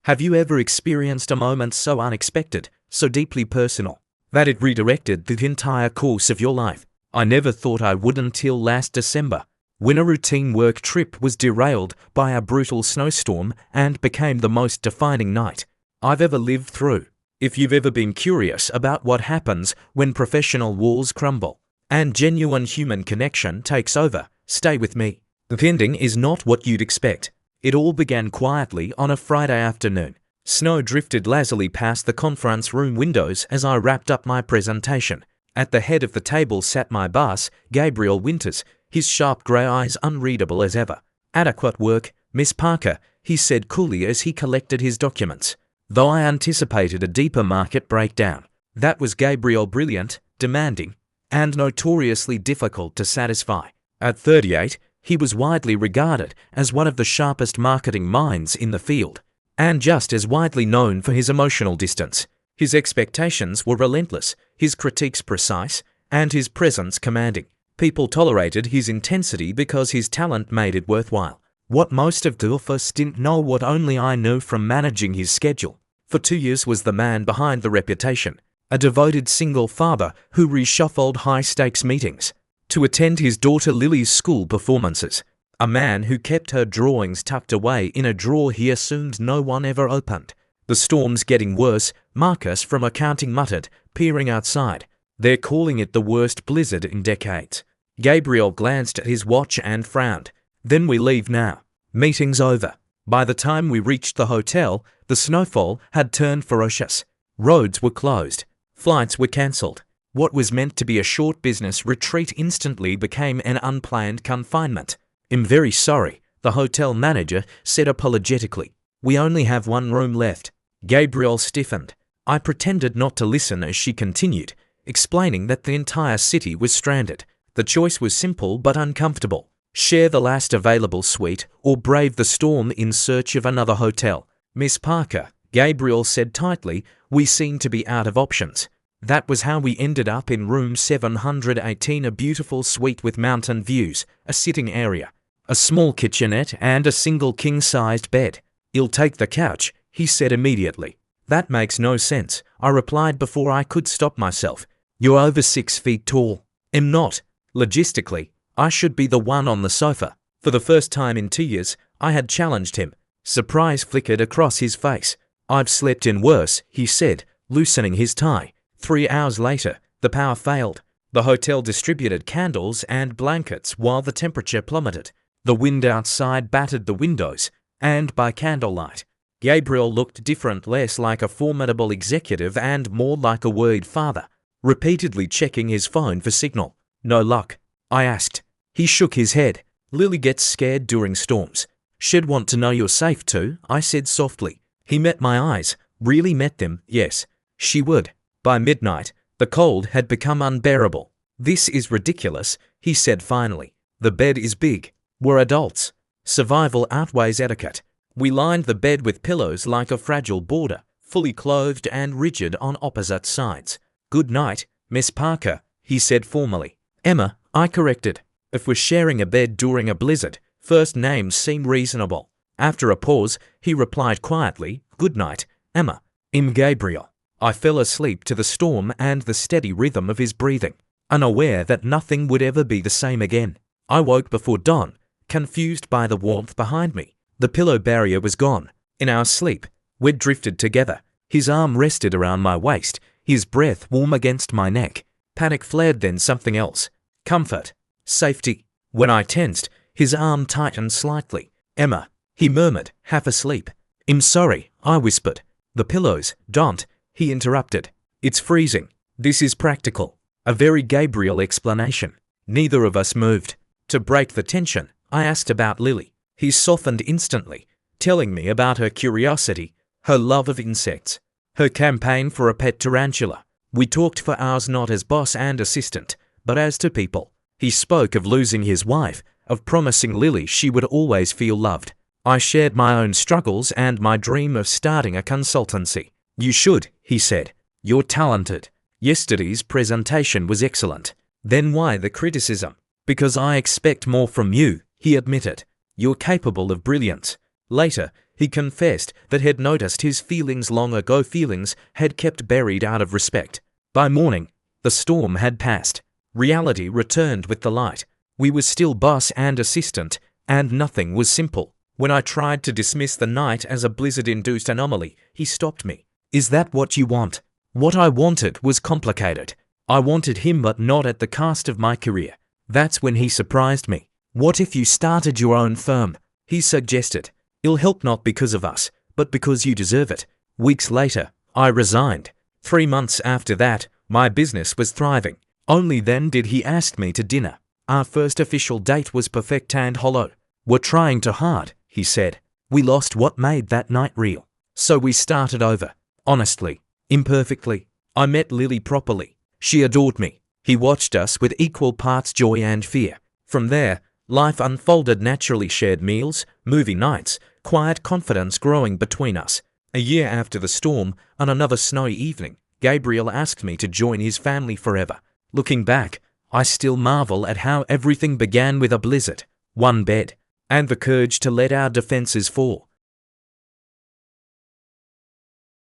Have you ever experienced a moment so unexpected, so deeply personal, that it redirected the entire course of your life? I never thought I would until last December, when a routine work trip was derailed by a brutal snowstorm and became the most defining night I've ever lived through. If you've ever been curious about what happens when professional walls crumble and genuine human connection takes over, stay with me. The ending is not what you'd expect. It all began quietly on a Friday afternoon. Snow drifted lazily past the conference room windows as I wrapped up my presentation. At the head of the table sat my boss, Gabriel Winters, his sharp grey eyes unreadable as ever. "Adequate work, Miss Parker," he said coolly as he collected his documents. Though I anticipated a deeper market breakdown. That was Gabriel, brilliant, demanding, and notoriously difficult to satisfy. At 38, he was widely regarded as one of the sharpest marketing minds in the field, and just as widely known for his emotional distance. His expectations were relentless, his critiques precise, and his presence commanding. People tolerated his intensity because his talent made it worthwhile. What most of the office didn't know, what only I knew from managing his schedule for 2 years, was the man behind the reputation. A devoted single father who reshuffled high-stakes meetings to attend his daughter Lily's school performances. A man who kept her drawings tucked away in a drawer he assumed no one ever opened. "The storm's getting worse," Marcus from accounting muttered, peering outside. "They're calling it the worst blizzard in decades." Gabriel glanced at his watch and frowned. "Then we leave now. Meeting's over." By the time we reached the hotel, the snowfall had turned ferocious. Roads were closed. Flights were cancelled. What was meant to be a short business retreat instantly became an unplanned confinement. "I'm very sorry," the hotel manager said apologetically. "We only have one room left." Gabriel stiffened. I pretended not to listen as she continued, explaining that the entire city was stranded. The choice was simple but uncomfortable. Share the last available suite or brave the storm in search of another hotel. "Miss Parker," Gabriel said tightly, "we seem to be out of options." That was how we ended up in room 718, a beautiful suite with mountain views, a sitting area, a small kitchenette, and a single king-sized bed. "You'll take the couch," he said immediately. "That makes no sense," I replied before I could stop myself. "You're over 6 feet tall." "I'm not. Logistically, I should be the one on the sofa." For the first time in 2 years, I had challenged him. Surprise flickered across his face. "I've slept in worse," he said, loosening his tie. 3 hours later, the power failed. The hotel distributed candles and blankets while the temperature plummeted. The wind outside battered the windows, and by candlelight, Gabriel looked different, less like a formidable executive and more like a worried father, repeatedly checking his phone for signal. "No luck?" I asked. He shook his head. "Lily gets scared during storms. She'd want to know you're safe too," I said softly. He met my eyes. Really met them, yes. She would. By midnight, the cold had become unbearable. "This is ridiculous," he said finally. "The bed is big. We're adults. Survival outweighs etiquette." We lined the bed with pillows like a fragile border, fully clothed and rigid on opposite sides. "Good night, Miss Parker," he said formally. "Emma," I corrected. If we're sharing a bed during a blizzard, first names seem reasonable. After a pause, he replied quietly, "Good night, Emma." "I'm Gabriel." I fell asleep to the storm and the steady rhythm of his breathing, unaware that nothing would ever be the same again. I woke before dawn, confused by the warmth behind me. The pillow barrier was gone. In our sleep, we'd drifted together. His arm rested around my waist, his breath warm against my neck. Panic flared, then something else. Comfort. Safety. When I tensed, his arm tightened slightly. "Emma," he murmured, half asleep. "I'm sorry," I whispered. "The pillows, don't," he interrupted. "It's freezing." This is practical. A very Gabriel explanation. Neither of us moved. To break the tension, I asked about Lily. He softened instantly, telling me about her curiosity, her love of insects, her campaign for a pet tarantula. We talked for hours, not as boss and assistant, but as two people. He spoke of losing his wife, of promising Lily she would always feel loved. I shared my own struggles and my dream of starting a consultancy. "You should," he said. "You're talented. Yesterday's presentation was excellent." "Then why the criticism?" "Because I expect more from you," he admitted. "You're capable of brilliance." Later, He confessed that he'd noticed his feelings long ago, feelings had kept buried out of respect. By morning, the storm had passed. Reality returned with the light. We were still boss and assistant, and nothing was simple. When I tried to dismiss the night as a blizzard-induced anomaly, he stopped me. Is that what you want? What I wanted was complicated. I wanted him, but not at the cost of my career. That's when he surprised me. What if you started your own firm? He suggested. It'll help not because of us, but because you deserve it. Weeks later, I resigned. 3 months after that, my business was thriving. Only then did he ask me to dinner. Our first official date was perfect and hollow. We're trying too hard, he said. We lost what made that night real. So we started over. Honestly. Imperfectly. I met Lily properly. She adored me. He watched us with equal parts joy and fear. From there, life unfolded naturally. Shared meals, movie nights, quiet confidence growing between us. A year after the storm, on another snowy evening, Gabriel asked me to join his family forever. Looking back, I still marvel at how everything began with a blizzard, one bed, and the courage to let our defenses fall.